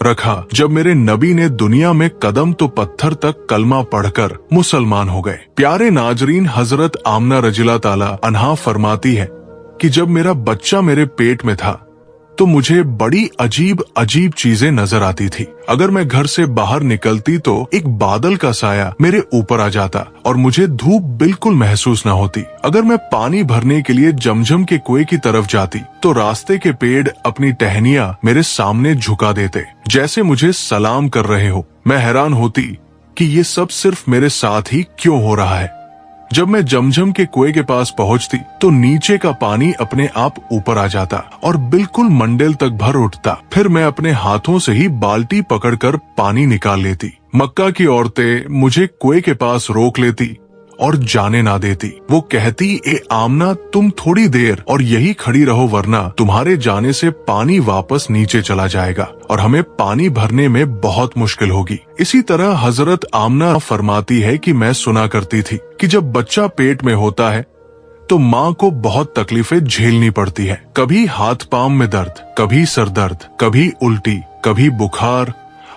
रखा जब मेरे नबी ने दुनिया में कदम तो पत्थर तक कलमा पढ़कर मुसलमान हो गए। प्यारे नाजरीन, हजरत आमना रजिला ताला अन्हा फरमाती है कि जब मेरा बच्चा मेरे पेट में था तो मुझे बड़ी अजीब अजीब चीजें नजर आती थी। अगर मैं घर से बाहर निकलती तो एक बादल का साया मेरे ऊपर आ जाता और मुझे धूप बिल्कुल महसूस न होती। अगर मैं पानी भरने के लिए जमजम के कुएं की तरफ जाती तो रास्ते के पेड़ अपनी टहनियां मेरे सामने झुका देते, जैसे मुझे सलाम कर रहे हो। मैं हैरान होती कि ये सब सिर्फ मेरे साथ ही क्यों हो रहा है। जब मैं जमजम के कुएं के पास पहुंचती तो नीचे का पानी अपने आप ऊपर आ जाता और बिल्कुल मंडेल तक भर उठता। फिर मैं अपने हाथों से ही बाल्टी पकड़कर पानी निकाल लेती। मक्का की औरतें मुझे कुएं के पास रोक लेती और जाने ना देती। वो कहती, ए आमना, तुम थोड़ी देर और यही खड़ी रहो, वरना तुम्हारे जाने से पानी वापस नीचे चला जाएगा और हमें पानी भरने में बहुत मुश्किल होगी। इसी तरह हजरत आमना फरमाती है कि मैं सुना करती थी कि जब बच्चा पेट में होता है तो माँ को बहुत तकलीफें झेलनी पड़ती है। कभी हाथ पांव में दर्द, कभी सर दर्द, कभी उल्टी, कभी बुखार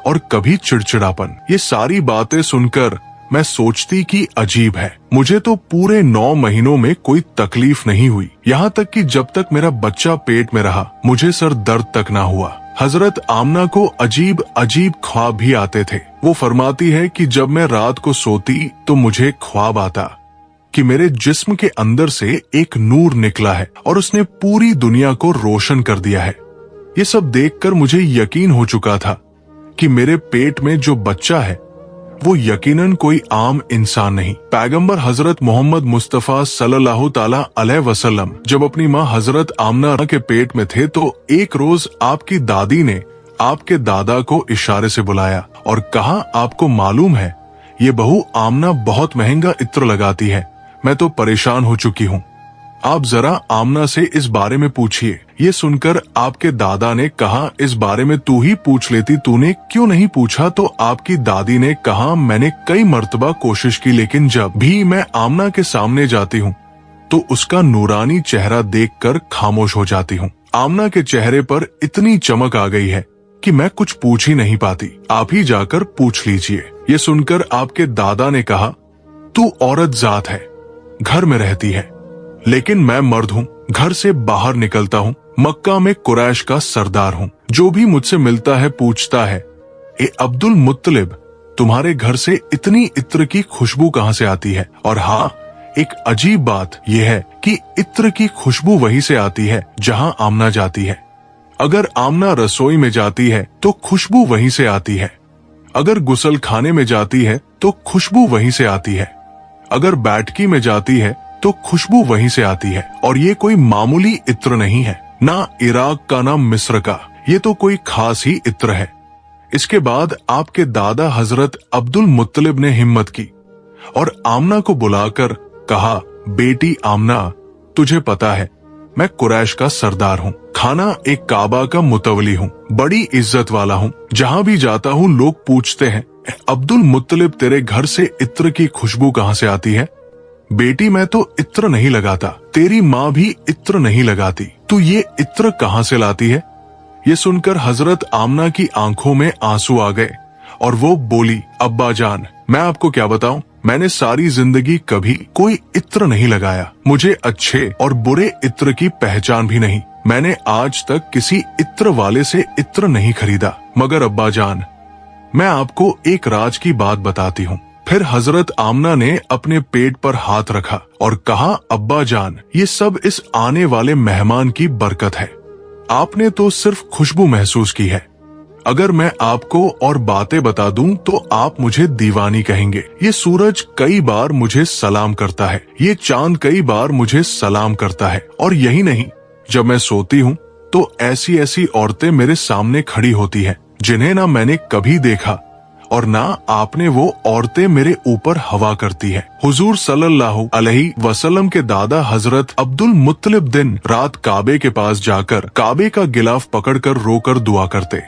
और कभी चिड़चिड़ापन। ये सारी बातें सुनकर मैं सोचती कि अजीब है, मुझे तो पूरे 9 महीनों में कोई तकलीफ नहीं हुई। यहाँ तक कि जब तक मेरा बच्चा पेट में रहा मुझे सर दर्द तक ना हुआ। हजरत आमना को अजीब अजीब ख्वाब भी आते थे। वो फरमाती है कि जब मैं रात को सोती तो मुझे ख्वाब आता कि मेरे जिस्म के अंदर से एक नूर निकला है और उसने पूरी दुनिया को रोशन कर दिया है। ये सब देखकर मुझे यकीन हो चुका था कि मेरे पेट में जो बच्चा है वो यकीनन कोई आम इंसान नहीं। पैगंबर हजरत मोहम्मद मुस्तफा सल्लल्लाहु ताला अलैहि वसल्लम जब अपनी माँ हजरत आमना के पेट में थे तो एक रोज आपकी दादी ने आपके दादा को इशारे से बुलाया और कहा, आपको मालूम है ये बहू आमना बहुत महंगा इत्र लगाती है, मैं तो परेशान हो चुकी हूँ, आप जरा आमना से इस बारे में पूछिए। ये सुनकर आपके दादा ने कहा, इस बारे में तू ही पूछ लेती, तूने क्यों नहीं पूछा? तो आपकी दादी ने कहा, मैंने कई मर्तबा कोशिश की, लेकिन जब भी मैं आमना के सामने जाती हूँ तो उसका नूरानी चेहरा देखकर खामोश हो जाती हूँ। आमना के चेहरे पर इतनी चमक आ गई है कि मैं कुछ पूछ ही नहीं पाती, आप ही जाकर पूछ लीजिए। ये सुनकर आपके दादा ने कहा, तू औरत जात है, घर में रहती है, लेकिन मैं मर्द हूँ, घर से बाहर निकलता हूँ, मक्का में कुरैश का सरदार हूँ। जो भी मुझसे मिलता है पूछता है, ए अब्दुल मुत्तलिब, तुम्हारे घर से इतनी इत्र की खुशबू कहाँ से आती है? और हाँ, एक अजीब बात यह है कि इत्र की खुशबू वहीं से आती है जहाँ आमना जाती है। अगर आमना रसोई में जाती है तो खुशबू वहीं से आती है, अगर गुसल खाने में जाती है तो खुशबू वहीं से आती है, अगर बैठकी में जाती है तो खुशबू वहीं से आती है। और ये कोई मामूली इत्र नहीं है, ना इराक का ना मिस्र का, ये तो कोई खास ही इत्र है। इसके बाद आपके दादा हजरत अब्दुल मुत्तलिब ने हिम्मत की और आमना को बुलाकर कहा, बेटी आमना, तुझे पता है मैं कुरैश का सरदार हूँ, खाना एक काबा का मुतवली हूँ, बड़ी इज्जत वाला हूँ। जहाँ भी जाता हूँ लोग पूछते हैं, अब्दुल मुत्तलिब, तेरे घर से इत्र की खुशबू कहाँ से आती है? बेटी, मैं तो इत्र नहीं लगाता, तेरी माँ भी इत्र नहीं लगाती, तू ये इत्र कहाँ से लाती है? ये सुनकर हजरत आमना की आंखों में आंसू आ गए और वो बोली, अब्बा जान, मैं आपको क्या बताऊं, मैंने सारी जिंदगी कभी कोई इत्र नहीं लगाया, मुझे अच्छे और बुरे इत्र की पहचान भी नहीं, मैंने आज तक किसी इत्र वाले से इत्र नहीं खरीदा। मगर अब्बा जान, मैं आपको एक राज की बात बताती हूँ। फिर हजरत आमना ने अपने पेट पर हाथ रखा और कहा, अब्बा जान, ये सब इस आने वाले मेहमान की बरकत है, आपने तो सिर्फ खुशबू महसूस की है, अगर मैं आपको और बातें बता दूं तो आप मुझे दीवानी कहेंगे। ये सूरज कई बार मुझे सलाम करता है, ये चांद कई बार मुझे सलाम करता है, और यही नहीं, जब मैं सोती हूँ तो ऐसी ऐसी औरतें मेरे सामने खड़ी होती हैं जिन्हें ना मैंने कभी देखा और ना आपने वो औरतें मेरे ऊपर हवा करती है। हुजूर सल्लल्लाहु अलैहि वसल्लम के दादा हजरत अब्दुल मुत्तलिब दिन रात काबे के पास जाकर काबे का गिलाफ पकड़कर रोकर दुआ करते,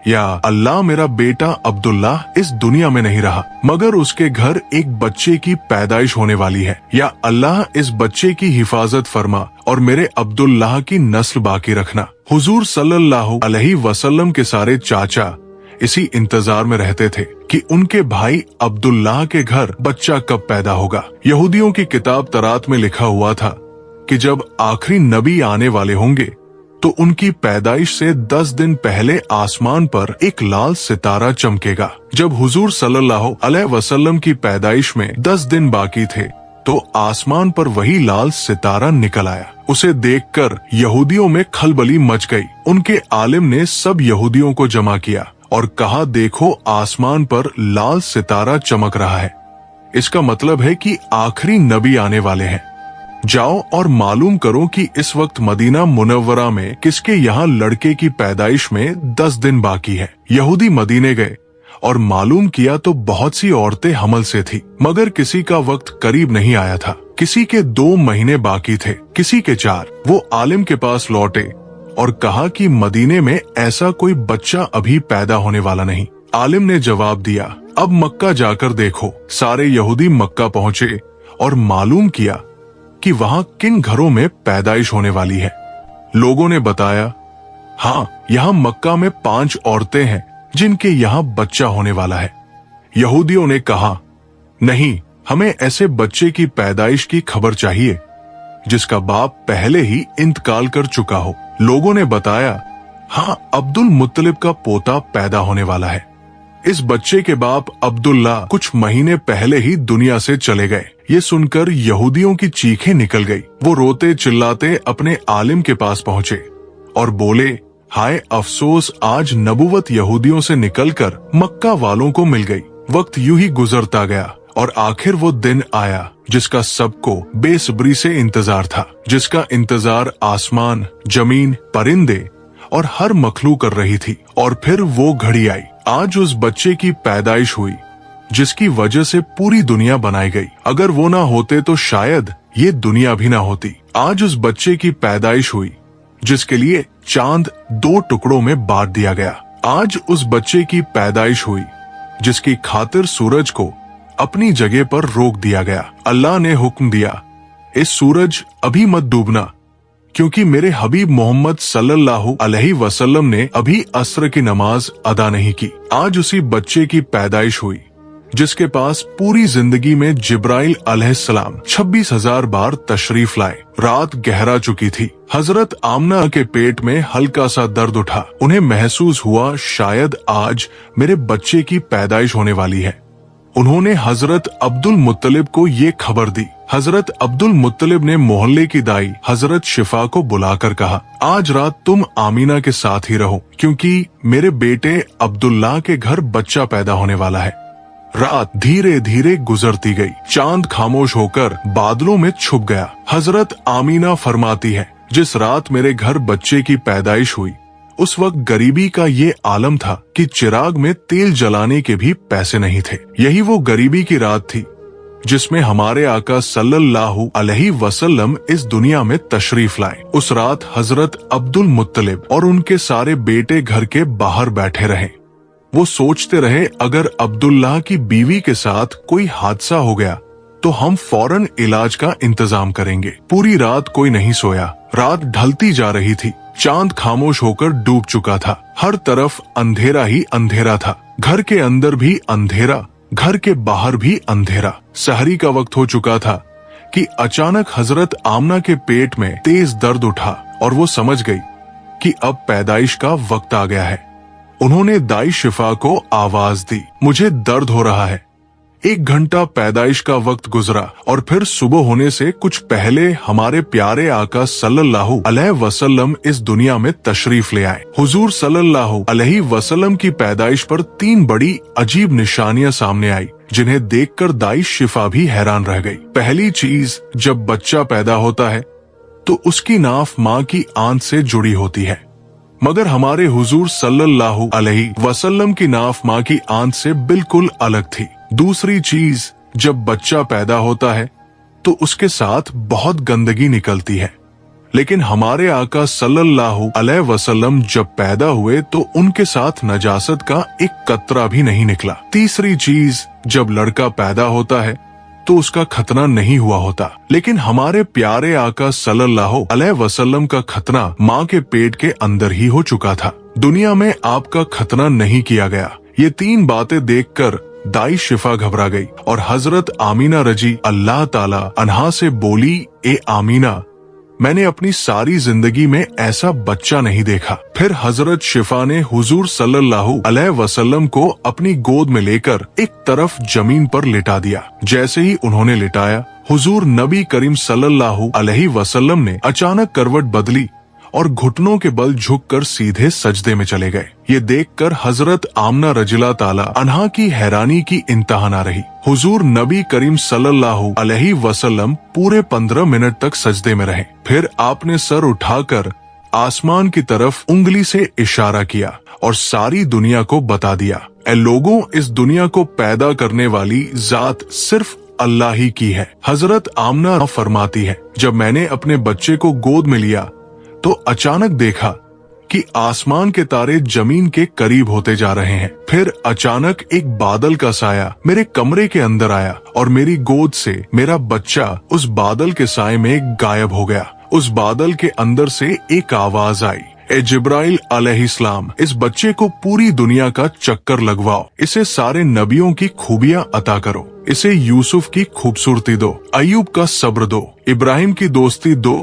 या अल्लाह, मेरा बेटा अब्दुल्ला इस दुनिया में नहीं रहा मगर उसके घर एक बच्चे की पैदाइश होने वाली है, या अल्लाह इस बच्चे की हिफाजत फरमा और मेरे अब्दुल्लाह की नस्ल बाकी रखना। हुजूर सल्लल्लाहु अलैहि वसल्लम के सारे चाचा इसी इंतजार में रहते थे कि उनके भाई अब्दुल्लाह के घर बच्चा कब पैदा होगा। यहूदियों की किताब तरात में लिखा हुआ था कि जब आखिरी नबी आने वाले होंगे तो उनकी पैदाइश से 10 दिन पहले आसमान पर एक लाल सितारा चमकेगा। जब हुजूर सल्लल्लाहु अलैहि वसल्लम की पैदाइश में 10 दिन बाकी थे तो आसमान पर वही लाल सितारा निकल आया। उसे देखकर यहूदियों में खलबली मच गई। उनके आलिम ने सब यहूदियों को जमा किया और कहा, देखो आसमान पर लाल सितारा चमक रहा है। इसका मतलब है कि आखिरी नबी आने वाले हैं। जाओ और मालूम करो कि इस वक्त मदीना मुनव्वरा में किसके यहाँ लड़के की पैदाइश में 10 दिन बाकी है। यहूदी मदीने गए और मालूम किया तो बहुत सी औरतें हमल से थी, मगर किसी का वक्त करीब नहीं आया था। किसी के 2 महीने बाकी थे, किसी के 4। वो आलिम के पास लौटे और कहा कि मदीने में ऐसा कोई बच्चा अभी पैदा होने वाला नहीं। आलिम ने जवाब दिया, अब मक्का जाकर देखो। सारे यहूदी मक्का पहुँचे और मालूम किया कि वहाँ किन घरों में पैदाइश होने वाली है। लोगों ने बताया, हाँ, यहाँ मक्का में 5 औरतें हैं जिनके यहाँ बच्चा होने वाला है। यहूदियों ने कहा, नहीं, हमें ऐसे बच्चे की पैदाइश की खबर चाहिए जिसका बाप पहले ही इंतकाल कर चुका हो। लोगों ने बताया, हाँ, अब्दुल मुत्तलिब का पोता पैदा होने वाला है। इस बच्चे के बाप अब्दुल्ला कुछ महीने पहले ही दुनिया से चले गए। ये सुनकर यहूदियों की चीखें निकल गई। वो रोते चिल्लाते अपने आलिम के पास पहुँचे और बोले, हाय अफसोस, आज नबुवत यहूदियों से निकलकर मक्का वालों को मिल गई। वक्त यूं ही गुजरता गया और आखिर वो दिन आया जिसका सबको बेसब्री से इंतजार था, जिसका इंतजार आसमान, जमीन, परिंदे और हर मखलूक कर रही थी। और फिर वो घड़ी आई। आज उस बच्चे की पैदाइश हुई जिसकी वजह से पूरी दुनिया बनाई गई। अगर वो ना होते तो शायद ये दुनिया भी ना होती। आज उस बच्चे की पैदाइश हुई जिसके लिए चांद 2 टुकड़ों में बांट दिया गया। आज उस बच्चे की पैदाइश हुई जिसकी खातिर सूरज को अपनी जगह पर रोक दिया गया। अल्लाह ने हुक्म दिया, इस सूरज अभी मत डूबना, क्योंकि मेरे हबीब मोहम्मद सल्लल्लाहु अलैहि वसल्लम ने अभी असर की नमाज अदा नहीं की। आज उसी बच्चे की पैदाइश हुई जिसके पास पूरी जिंदगी में जिब्राइल अलैहिस्सलाम 26,000 बार तशरीफ लाए। रात गहरा चुकी थी। हजरत आमना के पेट में हल्का सा दर्द उठा। उन्हें महसूस हुआ शायद आज मेरे बच्चे की पैदाइश होने वाली है। उन्होंने हजरत अब्दुल मुत्तलिब को ये खबर दी। हजरत अब्दुल मुत्तलिब ने मोहल्ले की दाई हजरत शिफा को बुलाकर कहा, आज रात तुम आमीना के साथ ही रहो, क्योंकि मेरे बेटे अब्दुल्लाह के घर बच्चा पैदा होने वाला है। रात धीरे धीरे गुजरती गई। चांद खामोश होकर बादलों में छुप गया। हजरत आमीना फरमाती है, जिस रात मेरे घर बच्चे की पैदाइश हुई उस वक्त गरीबी का ये आलम था कि चिराग में तेल जलाने के भी पैसे नहीं थे। यही वो गरीबी की रात थी जिसमें हमारे आका सल्लल्लाहु अलैहि वसल्लम इस दुनिया में तशरीफ लाए। उस रात हजरत अब्दुल मुत्तलिब और उनके सारे बेटे घर के बाहर बैठे रहे। वो सोचते रहे, अगर अब्दुल्लाह की बीवी के साथ कोई हादसा हो गया तो हम फौरन इलाज का इंतजाम करेंगे। पूरी रात कोई नहीं सोया। रात ढलती जा रही थी। चांद खामोश होकर डूब चुका था। हर तरफ अंधेरा ही अंधेरा था। घर के अंदर भी अंधेरा, घर के बाहर भी अंधेरा। सहरी का वक्त हो चुका था कि अचानक हजरत आमना के पेट में तेज दर्द उठा और वो समझ गई कि अब पैदाइश का वक्त आ गया है। उन्होंने दाई शिफा को आवाज दी, मुझे दर्द हो रहा है। 1 घंटा पैदाइश का वक्त गुजरा और फिर सुबह होने से कुछ पहले हमारे प्यारे आका सल्लल्लाहु अलैहि वसल्लम इस दुनिया में तशरीफ ले आए। हुजूर सल्लल्लाहु अलैहि वसल्लम की पैदाइश पर 3 बड़ी अजीब निशानियां सामने आई, जिन्हें देखकर दाई शिफा भी हैरान रह गई। पहली चीज, जब बच्चा पैदा होता है तो उसकी नाफ माँ की आंत से जुड़ी होती है, मगर हमारे हुजूर सल्लल्लाहु अलैहि वसल्लम की नाफ माँ की आंत से बिल्कुल अलग थी। दूसरी चीज, जब बच्चा पैदा होता है तो उसके साथ बहुत गंदगी निकलती है, लेकिन हमारे आका सल्लल्लाहु अलैहि वसल्लम जब पैदा हुए तो उनके साथ नजासत का एक कतरा भी नहीं निकला। तीसरी चीज, जब लड़का पैदा होता है तो उसका खतना नहीं हुआ होता, लेकिन हमारे प्यारे आका सल्लल्लाहु अलैहि वसल्लम का खतना माँ के पेट के अंदर ही हो चुका था। दुनिया में आपका खतना नहीं किया गया। ये 3 बातें देखकर दाई शिफा घबरा गई और हजरत आमीना रजी अल्लाह ताला अन्हा से बोली, ए आमीना, मैंने अपनी सारी जिंदगी में ऐसा बच्चा नहीं देखा। फिर हजरत शिफा ने हुजूर सल्लल्लाहु अलैहि वसल्लम को अपनी गोद में लेकर एक तरफ जमीन पर लिटा दिया। जैसे ही उन्होंने लिटाया, हुजूर नबी करीम सल्लल्लाहु अलैहि वसल्लम ने अचानक करवट बदली और घुटनों के बल झुककर सीधे सजदे में चले गए। ये देखकर हजरत आमना रजिला ताला अन्हा की हैरानी की इंतहा न रही। हुजूर नबी करीम सल्लल्लाहु अलैहि वसल्लम पूरे 15 मिनट तक सजदे में रहे। फिर आपने सर उठाकर आसमान की तरफ उंगली से इशारा किया और सारी दुनिया को बता दिया, ऐ लोगों, इस दुनिया को पैदा करने वाली जात सिर्फ अल्लाह ही की है। हजरत आमना फरमाती है, जब मैंने अपने बच्चे को गोद में लिया तो अचानक देखा कि आसमान के तारे जमीन के करीब होते जा रहे हैं। फिर अचानक एक बादल का साया मेरे कमरे के अंदर आया और मेरी गोद से मेरा बच्चा उस बादल के साए में गायब हो गया। उस बादल के अंदर से एक आवाज आई, ए जिब्राइल अलैहिस्सलाम, इस बच्चे को पूरी दुनिया का चक्कर लगवाओ, इसे सारे नबियों की खूबियां अता करो, इसे यूसुफ की खूबसूरती दो, अय्यूब का सब्र दो, इब्राहिम की दोस्ती दो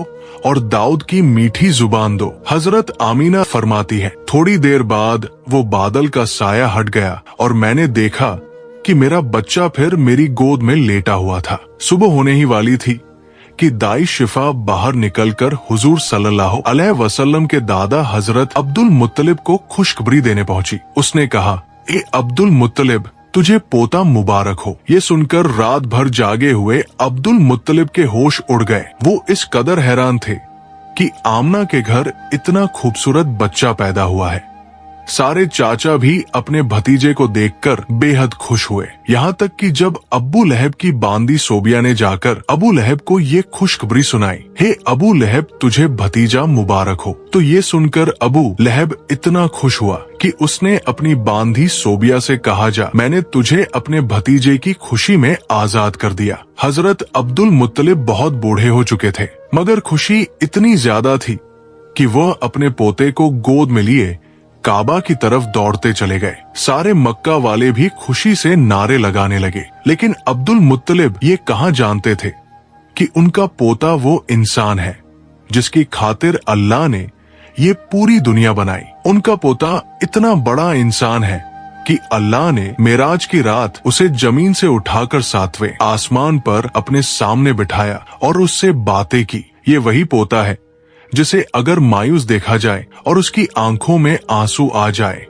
और दाऊद की मीठी जुबान दो। हजरत आमीना फरमाती है, थोड़ी देर बाद वो बादल का साया हट गया और मैंने देखा कि मेरा बच्चा फिर मेरी गोद में लेटा हुआ था। सुबह होने ही वाली थी कि दाई शिफा बाहर निकलकर हुजूर सल्लल्लाहु अलैहि वसल्लम के दादा हजरत अब्दुल मुत्तलिब को खुशखबरी देने पहुंची। उसने कहा, ए अब्दुल मुत्तलिब, तुझे पोता मुबारक हो। ये सुनकर रात भर जागे हुए अब्दुल मुत्तलिब के होश उड़ गए। वो इस कदर हैरान थे कि आमना के घर इतना खूबसूरत बच्चा पैदा हुआ है। सारे चाचा भी अपने भतीजे को देखकर बेहद खुश हुए। यहाँ तक कि जब अबू लहब की बांदी सोबिया ने जाकर अबू लहब को ये खुशखबरी सुनाई, हे अबू लहब, तुझे भतीजा मुबारक हो, तो ये सुनकर अबू लहब इतना खुश हुआ कि उसने अपनी बांदी सोबिया से कहा, जा, मैंने तुझे अपने भतीजे की खुशी में आजाद कर दिया। हजरत अब्दुल मुत्तलिब बहुत बूढ़े हो चुके थे, मगर खुशी इतनी ज्यादा थी कि वह अपने पोते को गोद में लिए काबा की तरफ दौड़ते चले गए। सारे मक्का वाले भी खुशी से नारे लगाने लगे, लेकिन अब्दुल मुत्तलिब ये कहाँ जानते थे कि उनका पोता वो इंसान है जिसकी खातिर अल्लाह ने ये पूरी दुनिया बनाई। उनका पोता इतना बड़ा इंसान है कि अल्लाह ने मेराज की रात उसे जमीन से उठाकर 7वें आसमान पर अपने सामने बिठाया और उससे बातें की। ये वही पोता है जिसे अगर मायूस देखा जाए और उसकी आंखों में आंसू आ जाए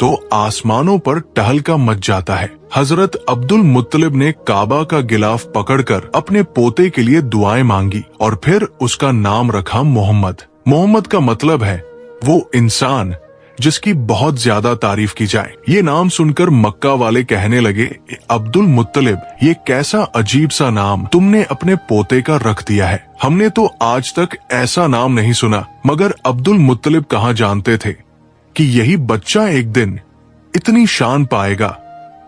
तो आसमानों पर टहलका मच जाता है। हजरत अब्दुल मुत्तलिब ने काबा का गिलाफ पकड़कर अपने पोते के लिए दुआएं मांगी और फिर उसका नाम रखा मोहम्मद। मोहम्मद का मतलब है वो इंसान जिसकी बहुत ज्यादा तारीफ की जाए। ये नाम सुनकर मक्का वाले कहने लगे, अब्दुल मुत्तलिब, ये कैसा अजीब सा नाम तुमने अपने पोते का रख दिया है। हमने तो आज तक ऐसा नाम नहीं सुना। मगर अब्दुल मुत्तलिब कहाँ जानते थे कि यही बच्चा एक दिन इतनी शान पाएगा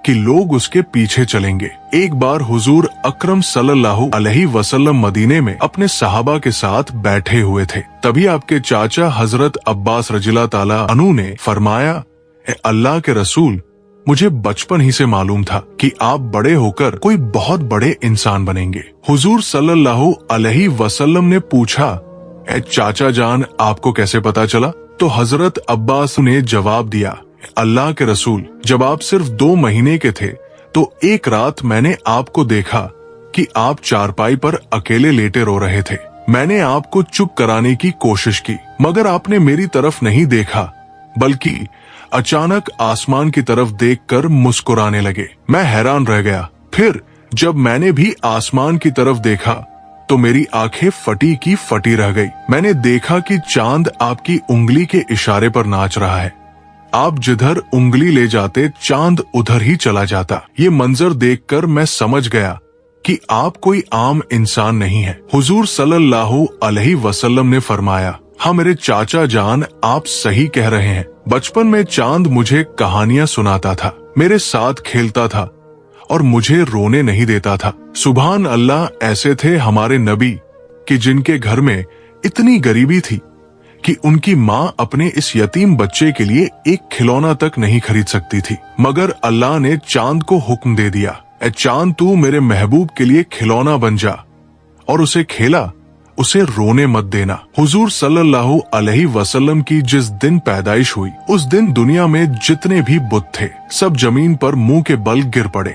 कि लोग उसके पीछे चलेंगे। एक बार हुजूर अकरम सल्लल्लाहु अलैहि वसल्लम मदीने में अपने सहाबा के साथ बैठे हुए थे। तभी आपके चाचा हजरत अब्बास रजिला ताला अन्हु ने फरमाया, ए अल्लाह के रसूल, मुझे बचपन ही से मालूम था कि आप बड़े होकर कोई बहुत बड़े इंसान बनेंगे। हुजूर सल्लल्लाहु अलैहि वसल्लम ने पूछा, ए चाचा जान, आपको कैसे पता चला? तो हजरत अब्बास ने जवाब दिया, अल्लाह के रसूल, जब आप सिर्फ 2 महीने के थे तो एक रात मैंने आपको देखा कि आप चारपाई पर अकेले लेटे रो रहे थे। मैंने आपको चुप कराने की कोशिश की, मगर आपने मेरी तरफ नहीं देखा, बल्कि अचानक आसमान की तरफ देखकर मुस्कुराने लगे। मैं हैरान रह गया। फिर जब मैंने भी आसमान की तरफ देखा तो मेरी आंखें फटी की फटी रह गई। मैंने देखा कि चांद आपकी उंगली के इशारे पर नाच रहा है। आप जिधर उंगली ले जाते चांद उधर ही चला जाता। ये मंजर देखकर मैं समझ गया कि आप कोई आम इंसान नहीं है। हुजूर सल्लल्लाहु अलैहि वसल्लम ने फरमाया, हाँ मेरे चाचा जान, आप सही कह रहे हैं। बचपन में चांद मुझे कहानियां सुनाता था, मेरे साथ खेलता था और मुझे रोने नहीं देता था। सुभान अल्लाह, ऐसे थे हमारे नबी कि जिनके घर में इतनी गरीबी थी कि उनकी माँ अपने इस यतीम बच्चे के लिए एक खिलौना तक नहीं खरीद सकती थी, मगर अल्लाह ने चांद को हुक्म दे दिया, ए चांद तू मेरे महबूब के लिए खिलौना बन जा, और उसे खेला, उसे रोने मत देना। हुजूर सल्लल्लाहु अलैहि वसल्लम की जिस दिन पैदाइश हुई, उस दिन दुनिया में जितने भी बुत थे सब जमीन पर मुंह के बल गिर पड़े।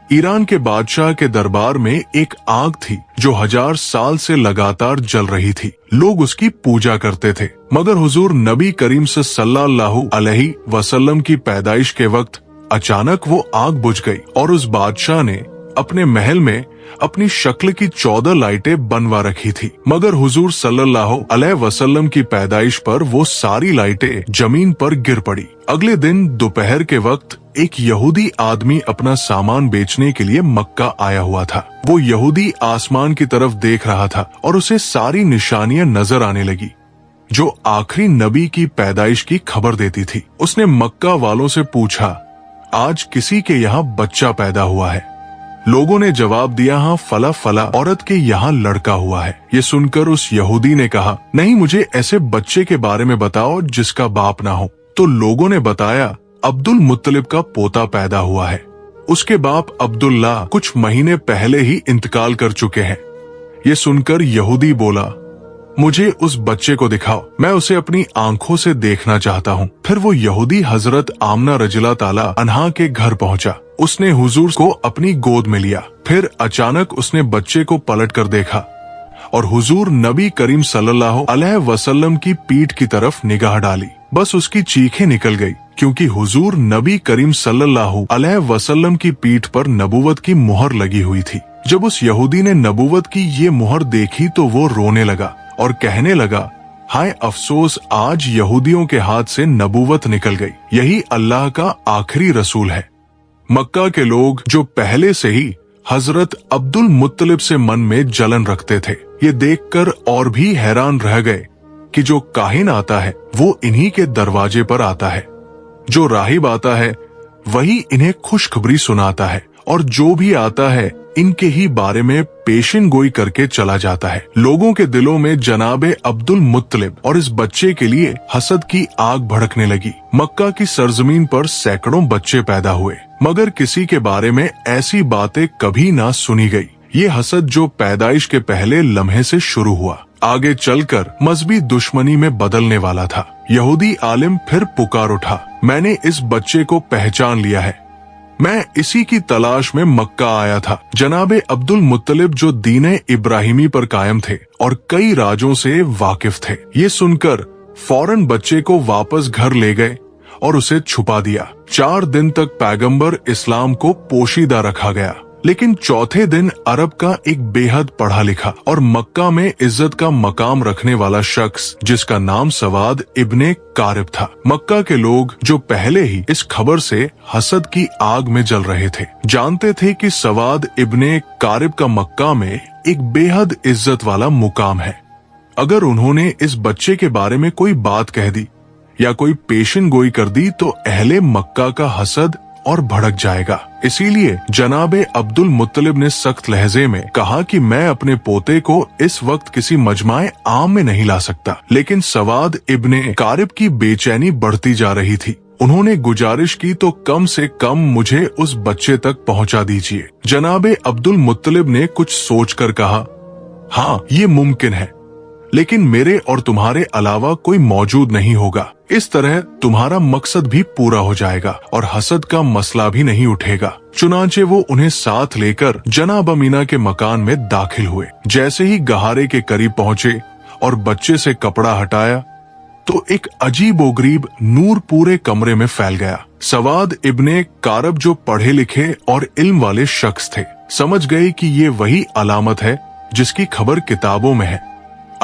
ईरान के बादशाह के दरबार में एक आग थी जो 1000 साल से लगातार जल रही थी। लोग उसकी पूजा करते थे, मगर हुजूर नबी करीम सल्लल्लाहु अलैहि वसल्लम की पैदाइश के वक्त अचानक वो आग बुझ गई और उस बादशाह ने अपने महल में अपनी शक्ल की 14 लाइटें बनवा रखी थी, मगर हुजूर सल्लल्लाहु अलैहि वसल्लम की पैदाइश पर वो सारी लाइटें जमीन पर गिर पड़ी। अगले दिन दोपहर के वक्त एक यहूदी आदमी अपना सामान बेचने के लिए मक्का आया हुआ था। वो यहूदी आसमान की तरफ देख रहा था और उसे सारी निशानियां नजर आने लगी जो आखिरी नबी की पैदाइश की खबर देती थी। उसने मक्का वालों से पूछा, आज किसी के यहाँ बच्चा पैदा हुआ है? लोगों ने जवाब दिया, हाँ फला फला औरत के यहाँ लड़का हुआ है। ये सुनकर उस यहूदी ने कहा, नहीं, मुझे ऐसे बच्चे के बारे में बताओ जिसका बाप ना हो। तो लोगों ने बताया, अब्दुल मुत्तलिब का पोता पैदा हुआ है। उसके बाप अब्दुल्ला कुछ महीने पहले ही इंतकाल कर चुके हैं। ये सुनकर यहूदी बोला, मुझे उस बच्चे को दिखाओ, मैं उसे अपनी आंखों से देखना चाहता हूँ। फिर वो यहूदी हजरत आमना रजिला ताला अन्हा के घर पहुँचा। उसने हुजूर को अपनी गोद में लिया। फिर अचानक उसने बच्चे को पलट कर देखा और हुजूर नबी करीम सल्लल्लाहु अलैहि वसल्लम की पीठ की तरफ निगाह डाली। बस उसकी चीखें निकल गई, क्योंकि हुजूर नबी करीम सल्लल्लाहु अलैहि वसल्लम की पीठ पर नबूवत की मुहर लगी हुई थी। जब उस यहूदी ने नबूवत की ये मुहर देखी तो वो रोने लगा और कहने लगा, हाय अफसोस, आज यहूदियों के हाथ से नबूवत निकल गई। यही अल्लाह का आखिरी रसूल है। मक्का के लोग जो पहले से ही हजरत अब्दुल मुत्तलिब से मन में जलन रखते थे, ये देखकर और भी हैरान रह गए कि जो काहिन आता है वो इन्हीं के दरवाजे पर आता है, जो राहिब आता है वही इन्हें खुशखबरी सुनाता है, और जो भी आता है इनके ही बारे में पेशिन गोई करके चला जाता है। लोगों के दिलों में जनाबे अब्दुल मुत्तलिब और इस बच्चे के लिए हसद की आग भड़कने लगी। मक्का की सरजमीन पर सैकड़ों बच्चे पैदा हुए, मगर किसी के बारे में ऐसी बातें कभी ना सुनी गई। ये हसद जो पैदाइश के पहले लम्हे से शुरू हुआ, आगे चलकर मजहबी दुश्मनी में बदलने वाला था। यहूदी आलिम फिर पुकार उठा, मैंने इस बच्चे को पहचान लिया है, मैं इसी की तलाश में मक्का आया था। जनाबे अब्दुल मुत्तलिब जो दीने इब्राहिमी पर कायम थे और कई राजों से वाकिफ थे। ये सुनकर फौरन बच्चे को वापस घर ले गए और उसे छुपा दिया। 4 दिन तक पैगंबर इस्लाम को पोशीदा रखा गया, लेकिन चौथे दिन अरब का एक बेहद पढ़ा लिखा और मक्का में इज्जत का मकाम रखने वाला शख्स जिसका नाम सवाद इब्ने कारिब था। मक्का के लोग जो पहले ही इस खबर से हसद की आग में जल रहे थे, जानते थे कि सवाद इब्ने कारिब का मक्का में एक बेहद इज्जत वाला मुकाम है। अगर उन्होंने इस बच्चे के बारे में कोई बात कह दी या कोई पेशिन गोई कर दी तो अहले मक्का का हसद और भड़क जाएगा। इसीलिए जनाबे अब्दुल मुत्तलिब ने सख्त लहजे में कहा कि मैं अपने पोते को इस वक्त किसी मजमाए आम में नहीं ला सकता। लेकिन सवाद इब्ने कारिब की बेचैनी बढ़ती जा रही थी। उन्होंने गुजारिश की तो कम से कम मुझे उस बच्चे तक पहुंचा दीजिए। जनाबे अब्दुल मुत्तलिब ने कुछ सोचकर कहा, हाँ ये मुमकिन है, लेकिन मेरे और तुम्हारे अलावा कोई मौजूद नहीं होगा। इस तरह तुम्हारा मकसद भी पूरा हो जाएगा और हसद का मसला भी नहीं उठेगा। चुनांचे वो उन्हें साथ लेकर जनाब अमीना के मकान में दाखिल हुए। जैसे ही गहारे के करीब पहुंचे और बच्चे से कपड़ा हटाया तो एक अजीबोगरीब नूर पूरे कमरे में फैल गया। सवाद इब्ने कारब जो पढ़े लिखे और इल्म वाले शख्स थे, समझ गए कि ये वही अलामत है जिसकी खबर किताबों में है।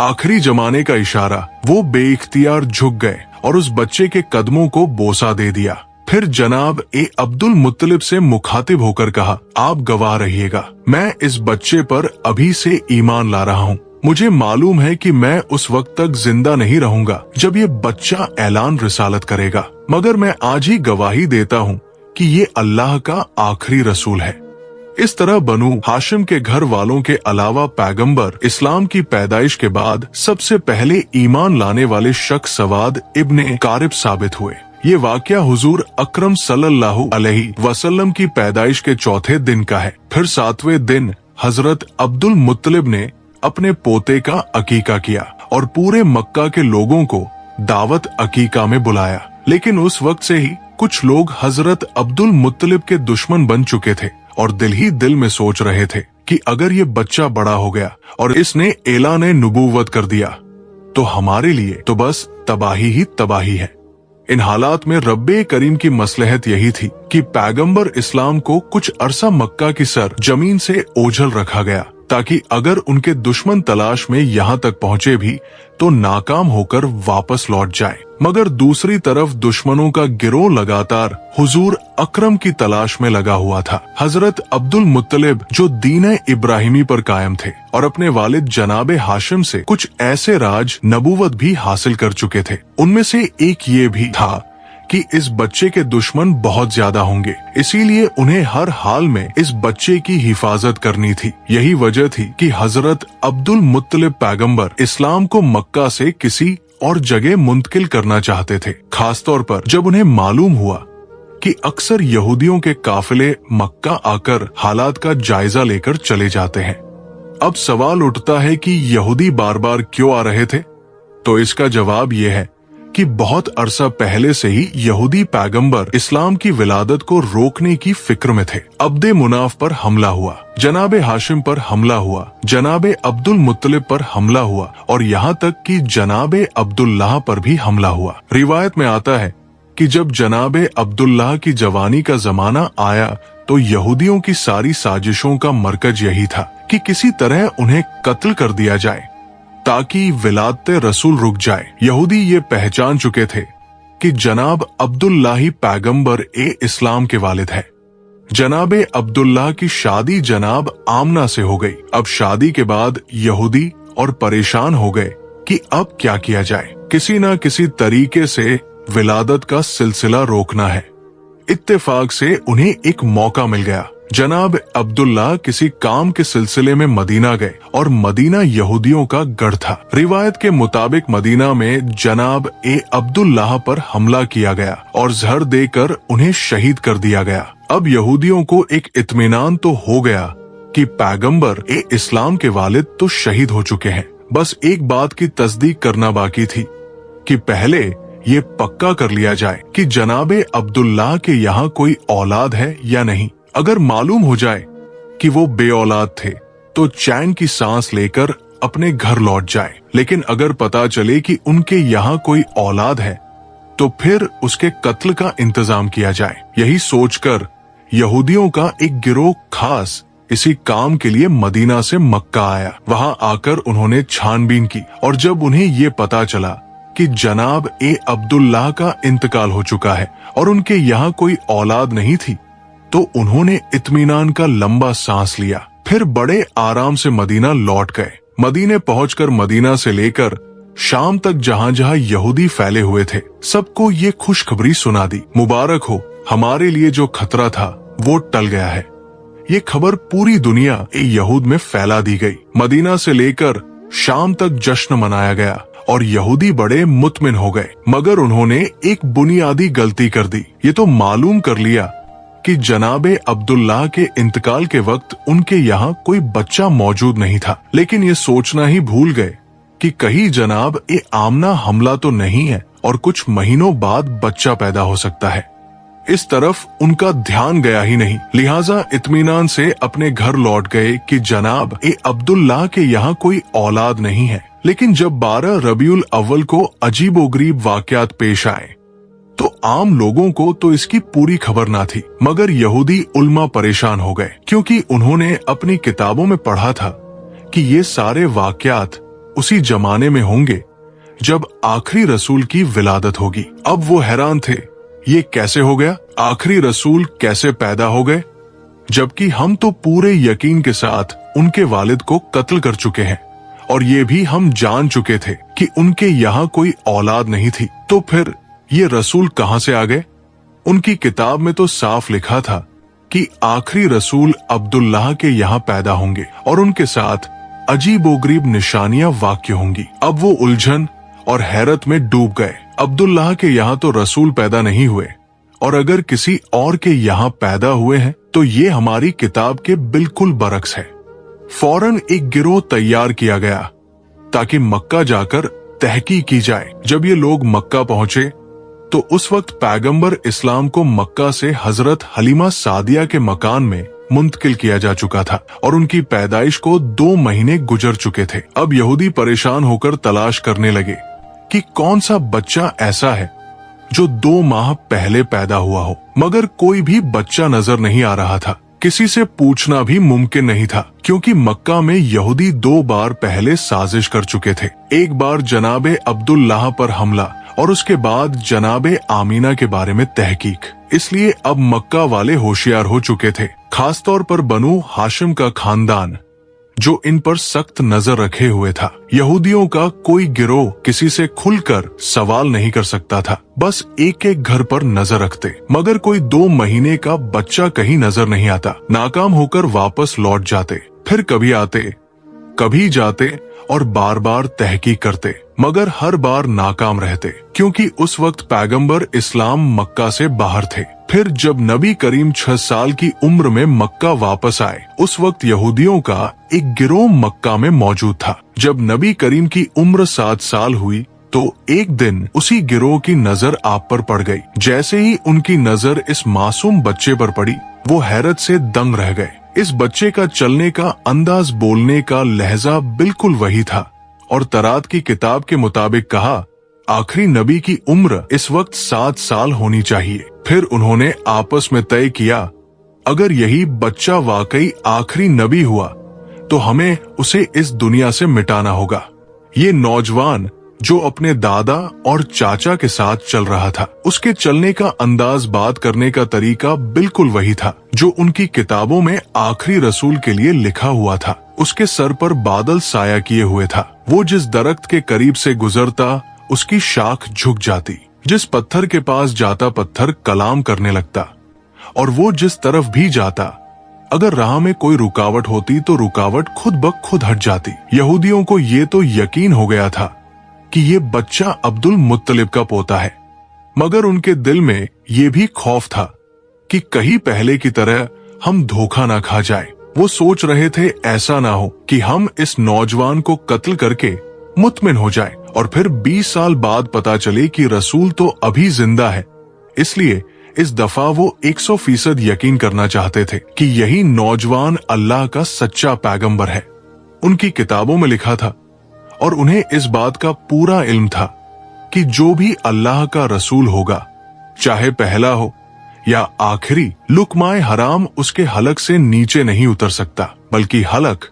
आखिरी जमाने का इशारा। वो बेइख्तियार झुक गए और उस बच्चे के कदमों को बोसा दे दिया। फिर जनाब अब्दुल मुत्तलिब से मुखातिब होकर कहा, आप गवाह रहिएगा, मैं इस बच्चे पर अभी से ईमान ला रहा हूँ। मुझे मालूम है कि मैं उस वक्त तक जिंदा नहीं रहूंगा जब ये बच्चा ऐलान रिसालत करेगा, मगर मैं आज ही गवाही देता हूँ कि ये अल्लाह का आखिरी रसूल है। इस तरह बनु हाशिम के घर वालों के अलावा पैगंबर इस्लाम की पैदाइश के बाद सबसे पहले ईमान लाने वाले शख्स सवाद इब्ने कारिब साबित हुए। ये वाकया हुजूर अकरम सल्लल्लाहु अलैहि वसल्लम की पैदाइश के चौथे दिन का है। फिर 7वें दिन हजरत अब्दुल मुत्तलिब ने अपने पोते का अकीका किया और पूरे मक्का के लोगों को दावत अकीका में बुलाया। लेकिन उस वक्त से ही कुछ लोग हजरत अब्दुल मुत्तलिब के दुश्मन बन चुके थे और दिल ही दिल में सोच रहे थे कि अगर ये बच्चा बड़ा हो गया और इसने ऐलान नबूवत कर दिया तो हमारे लिए तो बस तबाही ही तबाही है। इन हालात में रब्बे करीम की मसलहत यही थी कि पैगंबर इस्लाम को कुछ अरसा मक्का की सर जमीन से ओझल रखा गया, ताकि अगर उनके दुश्मन तलाश में यहाँ तक पहुँचे भी तो नाकाम होकर वापस लौट जाए। मगर दूसरी तरफ दुश्मनों का गिरोह लगातार हुजूर अकरम की तलाश में लगा हुआ था। हजरत अब्दुल मुत्तलिब जो दीन इब्राहिमी पर कायम थे और अपने वालिद जनाबे हाशिम से कुछ ऐसे राज नबूवत भी हासिल कर चुके थे, उनमें से एक ये भी था कि इस बच्चे के दुश्मन बहुत ज्यादा होंगे, इसीलिए उन्हें हर हाल में इस बच्चे की हिफाजत करनी थी। यही वजह थी कि हजरत अब्दुल मुत्तलिब पैगंबर इस्लाम को मक्का से किसी और जगह मुंतकिल करना चाहते थे, खासतौर पर जब उन्हें मालूम हुआ कि अक्सर यहूदियों के काफिले मक्का आकर हालात का जायजा लेकर चले जाते हैं। अब सवाल उठता है कि यहूदी बार बार क्यों आ रहे थे? तो इसका जवाब यह है कि बहुत अरसा पहले से ही यहूदी पैगंबर इस्लाम की विलादत को रोकने की फिक्र में थे। अब्दे मुनाफ पर हमला हुआ, जनाबे हाशिम पर हमला हुआ, जनाबे अब्दुल मुत्तलिब पर हमला हुआ और यहाँ तक कि जनाबे अब्दुल्लाह पर भी हमला हुआ। रिवायत में आता है कि जब जनाबे अब्दुल्लाह की जवानी का जमाना आया तो यहूदियों की सारी साजिशों का मरकज यही था कि किसी तरह उन्हें कत्ल कर दिया जाए ताकि विलादत रसूल रुक जाए। यहूदी ये पहचान चुके थे कि जनाब अब्दुल्लाही पैगंबर इस्लाम के वालिद है। जनाबे अब्दुल्लाह की शादी जनाब आमना से हो गई। अब शादी के बाद यहूदी और परेशान हो गए कि अब क्या किया जाए, किसी न किसी तरीके से विलादत का सिलसिला रोकना है। इत्तेफाक से उन्हें एक मौका मिल गया। जनाब अब्दुल्लाह किसी काम के सिलसिले में मदीना गए और मदीना यहूदियों का गढ़ था। रिवायत के मुताबिक मदीना में जनाब अब्दुल्लाह पर हमला किया गया और जहर देकर उन्हें शहीद कर दिया गया। अब यहूदियों को एक इत्मीनान तो हो गया कि पैगंबर इस्लाम के वालिद तो शहीद हो चुके हैं। बस एक बात की तस्दीक करना बाकी थी कि पहले ये पक्का कर लिया जाए कि जनाबे अब्दुल्लाह के यहाँ कोई औलाद है या नहीं। अगर मालूम हो जाए कि वो बे औलाद थे तो चैन की सांस लेकर अपने घर लौट जाए, लेकिन अगर पता चले कि उनके यहाँ कोई औलाद है तो फिर उसके कत्ल का इंतजाम किया जाए। यही सोचकर यहूदियों का एक गिरोह खास इसी काम के लिए मदीना से मक्का आया। वहां आकर उन्होंने छानबीन की और जब उन्हें ये पता चला कि जनाब अब्दुल्लाह का इंतकाल हो चुका है और उनके यहाँ कोई औलाद नहीं थी तो उन्होंने इत्मीनान का लंबा सांस लिया। फिर बड़े आराम से मदीना लौट गए। मदीने पहुंचकर मदीना से लेकर शाम तक जहां जहां यहूदी फैले हुए थे सबको ये खुशखबरी सुना दी, मुबारक हो, हमारे लिए जो खतरा था वो टल गया है। ये खबर पूरी दुनिया यहूद में फैला दी गई। मदीना से लेकर शाम तक जश्न मनाया गया और यहूदी बड़े मुतमिन हो गए। मगर उन्होंने एक बुनियादी गलती कर दी। ये तो मालूम कर लिया कि जनाबे अब्दुल्लाह के इंतकाल के वक्त उनके यहाँ कोई बच्चा मौजूद नहीं था, लेकिन ये सोचना ही भूल गए कि कहीं जनाब आमना हमला तो नहीं है और कुछ महीनों बाद बच्चा पैदा हो सकता है। इस तरफ उनका ध्यान गया ही नहीं, लिहाजा इत्मीनान से अपने घर लौट गए कि जनाब अब्दुल्लाह के यहाँ कोई औलाद नहीं है। लेकिन जब 12 रबीउल अव्वल को अजीबोगरीब वाकयात पेश आए तो आम लोगों को तो इसकी पूरी खबर ना थी, मगर यहूदी उल्मा परेशान हो गए क्योंकि उन्होंने अपनी किताबों में पढ़ा था कि ये सारे वाकयात उसी जमाने में होंगे जब आखिरी रसूल की विलादत होगी। अब वो हैरान थे, ये कैसे हो गया, आखिरी रसूल कैसे पैदा हो गए, जबकि हम तो पूरे यकीन के साथ उनके वालिद को कत्ल कर चुके हैं और ये भी हम जान चुके थे कि उनके यहाँ कोई औलाद नहीं थी। तो फिर ये रसूल कहाँ से आ गए? उनकी किताब में तो साफ लिखा था कि आखिरी रसूल अब्दुल्लाह के यहाँ पैदा होंगे और उनके साथ अजीबोगरीब निशानियां वाक़ होंगी। अब वो उलझन और हैरत में डूब गए। अब्दुल्लाह के यहाँ तो रसूल पैदा नहीं हुए, और अगर किसी और के यहाँ पैदा हुए हैं तो ये हमारी किताब के बिल्कुल बरक्स है। फौरन एक गिरोह तैयार किया गया ताकि मक्का जाकर तहकीक की जाए। जब ये लोग मक्का पहुंचे तो उस वक्त पैगंबर इस्लाम को मक्का से हजरत हलीमा सादिया के मकान में मुंतकिल किया जा चुका था और उनकी पैदाइश को 2 महीने गुजर चुके थे। अब यहूदी परेशान होकर तलाश करने लगे कि कौन सा बच्चा ऐसा है जो 2 माह पहले पैदा हुआ हो, मगर कोई भी बच्चा नजर नहीं आ रहा था। किसी से पूछना भी मुमकिन नहीं था, क्योंकि मक्का में यहूदी 2 बार पहले साजिश कर चुके थे। एक बार जनाबे अब्दुल्लाह पर हमला और उसके बाद जनाबे आमीना के बारे में तहकीक। इसलिए अब मक्का वाले होशियार हो चुके थे, खासतौर पर बनु हाशिम का खानदान जो इन पर सख्त नजर रखे हुए था। यहूदियों का कोई गिरोह किसी से खुलकर सवाल नहीं कर सकता था, बस एक एक घर पर नजर रखते, मगर कोई 2 महीने का बच्चा कहीं नजर नहीं आता। नाकाम होकर वापस लौट जाते, फिर कभी आते कभी जाते और बार बार तहकीक करते, मगर हर बार नाकाम रहते, क्योंकि उस वक्त पैगंबर इस्लाम मक्का से बाहर थे। फिर जब नबी करीम 6 साल की उम्र में मक्का वापस आए, उस वक्त यहूदियों का एक गिरोह मक्का में मौजूद था। जब नबी करीम की उम्र 7 साल हुई तो एक दिन उसी गिरोह की नजर आप पर पड़ गई। जैसे ही उनकी नजर इस मासूम बच्चे पर पड़ी, वो हैरत से दंग रह गए। इस बच्चे का चलने का अंदाज, बोलने का लहजा बिल्कुल वही था, और तरात की किताब के मुताबिक कहा आखिरी नबी की उम्र इस वक्त 7 साल होनी चाहिए। फिर उन्होंने आपस में तय किया, अगर यही बच्चा वाकई आखिरी नबी हुआ तो हमें उसे इस दुनिया से मिटाना होगा। ये नौजवान जो अपने दादा और चाचा के साथ चल रहा था, उसके चलने का अंदाज, बात करने का तरीका बिल्कुल वही था जो उनकी किताबों में आखिरी रसूल के लिए लिखा हुआ था। उसके सर पर बादल साया किए हुए था। वो जिस दरख्त के करीब से गुजरता उसकी शाख झुक जाती, जिस पत्थर के पास जाता पत्थर कलाम करने लगता, और वो जिस तरफ भी जाता अगर राह में कोई रुकावट होती तो रुकावट खुद ब खुद हट जाती। यहूदियों को ये तो यकीन हो गया था कि ये बच्चा अब्दुल मुत्तलिब का पोता है, मगर उनके दिल में ये भी खौफ था कि कहीं पहले की तरह हम धोखा ना खा जाए। वो सोच रहे थे ऐसा ना हो कि हम इस नौजवान को कत्ल करके मुतमिन हो जाए और फिर 20 साल बाद पता चले कि रसूल तो अभी जिंदा है। इसलिए इस दफा वो 100% यकीन करना चाहते थे कि यही नौजवान अल्लाह का सच्चा पैगंबर है। उनकी किताबों में लिखा था और उन्हें इस बात का पूरा इल्म था कि जो भी अल्लाह का रसूल होगा, चाहे पहला हो या आखिरी, लुकमाए हराम उसके हलक से नीचे नहीं उतर सकता, बल्कि हलक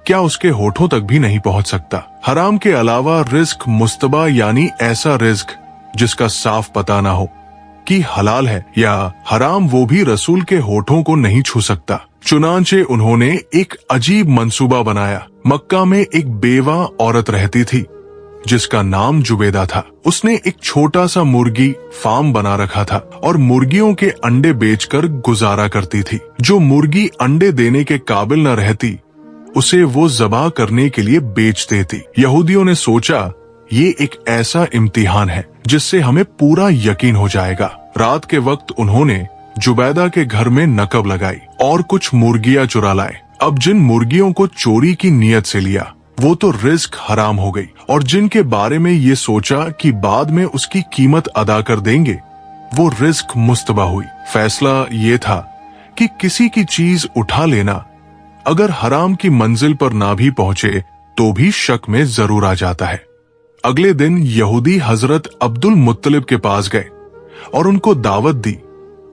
क्या उसके होठों तक भी नहीं पहुंच सकता। हराम के अलावा रिज्क मुस्तबा, यानी ऐसा रिज्क जिसका साफ पता ना हो कि हलाल है या हराम, वो भी रसूल के होठों को नहीं छू सकता। चुनांचे उन्होंने एक अजीब मंसूबा बनाया। मक्का में एक बेवा औरत रहती थी जिसका नाम जुबेदा था। उसने एक छोटा सा मुर्गी फार्म बना रखा था और मुर्गियों के अंडे बेचकर गुजारा करती थी। जो मुर्गी अंडे देने के काबिल न रहती उसे वो ज़बा करने के लिए बेच देती। यहूदियों ने सोचा ये एक ऐसा इम्तिहान है जिससे हमें पूरा यकीन हो जाएगा। रात के वक्त उन्होंने जुबैदा के घर में नकब लगाई और कुछ मुर्गियां चुरा लाए। अब जिन मुर्गियों को चोरी की नीयत से लिया वो तो रिस्क हराम हो गई, और जिनके बारे में ये सोचा कि बाद में उसकी कीमत अदा कर देंगे वो रिस्क मुस्तबा हुई। फैसला ये था कि किसी की चीज उठा लेना अगर हराम की मंजिल पर ना भी पहुंचे तो भी शक में जरूर आ जाता है। अगले दिन यहूदी हजरत अब्दुल मुत्तलिब के पास गए और उनको दावत दी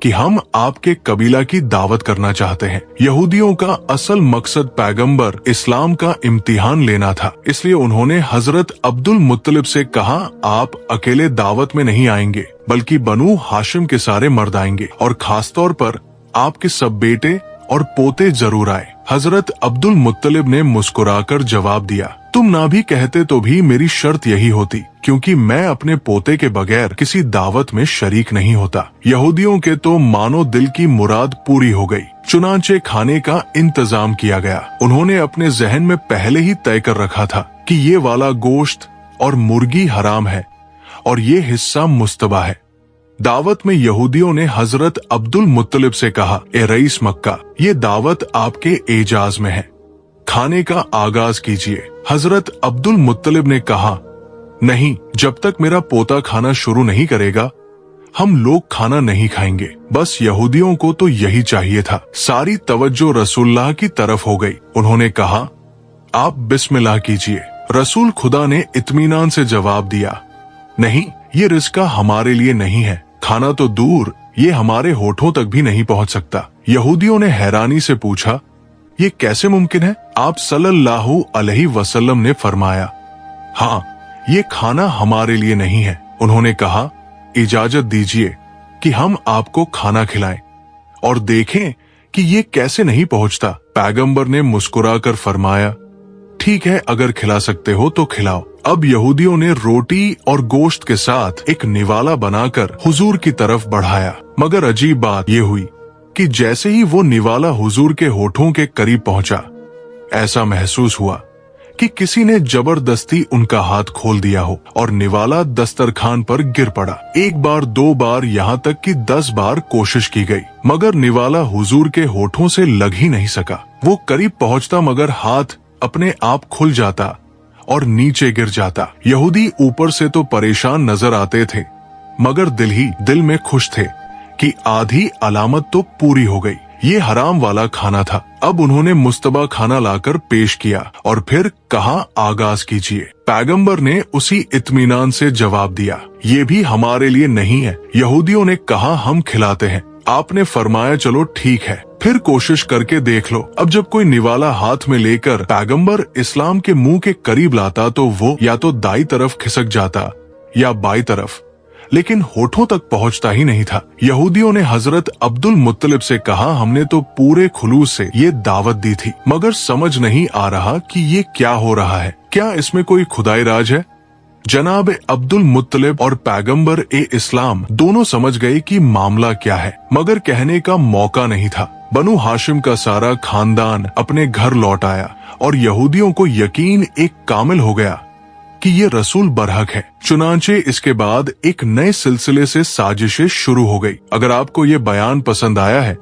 कि हम आपके कबीला की दावत करना चाहते हैं। यहूदियों का असल मकसद पैगंबर इस्लाम का इम्तिहान लेना था, इसलिए उन्होंने हजरत अब्दुल मुत्तलिब से कहा, आप अकेले दावत में नहीं आएंगे बल्कि बनु हाशिम के सारे मर्द आएंगे और खासतौर पर आपके सब बेटे और पोते जरूर आए। हजरत अब्दुल मुत्तलिब ने मुस्कुराकर जवाब दिया, तुम ना भी कहते तो भी मेरी शर्त यही होती, क्योंकि मैं अपने पोते के बगैर किसी दावत में शरीक नहीं होता। यहूदियों के तो मानो दिल की मुराद पूरी हो गई। चुनांचे खाने का इंतजाम किया गया। उन्होंने अपने जहन में पहले ही तय कर रखा था कि ये वाला गोश्त और मुर्गी हराम है और ये हिस्सा मुस्तबा है। दावत में यहूदियों ने हजरत अब्दुल मुत्तलिब से कहा, ए रईस मक्का, ये दावत आपके एजाज में है, खाने का आगाज कीजिए। हजरत अब्दुल मुत्तलिब ने कहा, नहीं, जब तक मेरा पोता खाना शुरू नहीं करेगा हम लोग खाना नहीं खाएंगे। बस यहूदियों को तो यही चाहिए था। सारी तवज्जो रसूलुल्लाह की तरफ हो गई। उन्होंने कहा, आप बिस्मिल्लाह कीजिए। रसूल खुदा ने इत्मीनान से जवाब दिया, नहीं, ये रिज़्क़ हमारे लिए नहीं है। खाना तो दूर, ये हमारे होठों तक भी नहीं पहुंच सकता। यहूदियों ने हैरानी से पूछा, ये कैसे मुमकिन है? आप सल्लल्लाहु अलैहि वसल्लम ने फरमाया, हाँ, ये खाना हमारे लिए नहीं है। उन्होंने कहा, इजाजत दीजिए कि हम आपको खाना खिलाएं और देखें कि ये कैसे नहीं पहुंचता। पैगंबर ने मुस्कुराकर फरमाया, ठीक है, अगर खिला सकते हो तो खिलाओ। अब यहूदियों ने रोटी और गोश्त के साथ एक निवाला बनाकर हुजूर की तरफ बढ़ाया। मगर अजीब बात यह हुई कि जैसे ही वो निवाला हुजूर के होठों के करीब पहुंचा, ऐसा महसूस हुआ कि किसी ने जबरदस्ती उनका हाथ खोल दिया हो और निवाला दस्तरखान पर गिर पड़ा। एक बार, 2 बार, यहाँ तक कि 10 बार कोशिश की गई, मगर निवाला हुजूर के होठों से लग ही नहीं सका। वो करीब पहुंचता मगर हाथ अपने आप खुल जाता और नीचे गिर जाता। यहूदी ऊपर से तो परेशान नजर आते थे, मगर दिल में खुश थे कि आधी अलामत तो पूरी हो गई। ये हराम वाला खाना था। अब उन्होंने मुस्तबा खाना लाकर पेश किया और फिर कहा, आगाज कीजिए। पैगंबर ने उसी इत्मीनान से जवाब दिया, ये भी हमारे लिए नहीं है। यहूदियों ने कहा, हम खिलाते हैं। आपने फरमाया, चलो ठीक है, फिर कोशिश करके देख लो। अब जब कोई निवाला हाथ में लेकर पैगंबर इस्लाम के मुंह के करीब लाता तो वो या तो दाई तरफ खिसक जाता या बाई तरफ, लेकिन होठों तक पहुंचता ही नहीं था। यहूदियों ने हजरत अब्दुल मुत्तलिब से कहा, हमने तो पूरे खुलूस से ये दावत दी थी, मगर समझ नहीं आ रहा कि ये क्या हो रहा है। क्या इसमें कोई खुदाई राज है? जनाब अब्दुल मुत्तलिब और पैगंबर ए इस्लाम दोनों समझ गए कि मामला क्या है, मगर कहने का मौका नहीं था। बनु हाशिम का सारा खानदान अपने घर लौट आया और यहूदियों को यकीन एक कामिल हो गया कि ये रसूल बरहक है। चुनांचे इसके बाद एक नए सिलसिले से साजिशें शुरू हो गई। अगर आपको ये बयान पसंद आया है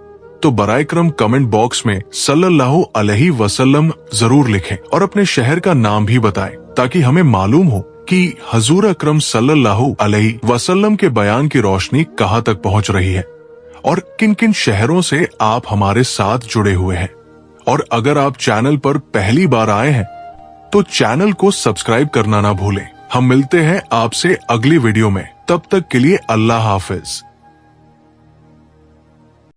तो बराए करम कमेंट बॉक्स में सल्लल्लाहु अलैहि वसल्लम जरूर लिखें और अपने शहर का नाम भी बताएं, ताकि हमें मालूम हो कि हजूर अकरम सल्लल्लाहु अलैहि वसल्लम के बयान की रोशनी कहाँ तक पहुँच रही है और किन किन शहरों से आप हमारे साथ जुड़े हुए हैं। और अगर आप चैनल पर पहली बार आए हैं तो चैनल को सब्सक्राइब करना ना भूलें। हम मिलते हैं आपसे अगली वीडियो में, तब तक के लिए अल्लाह हाफिज।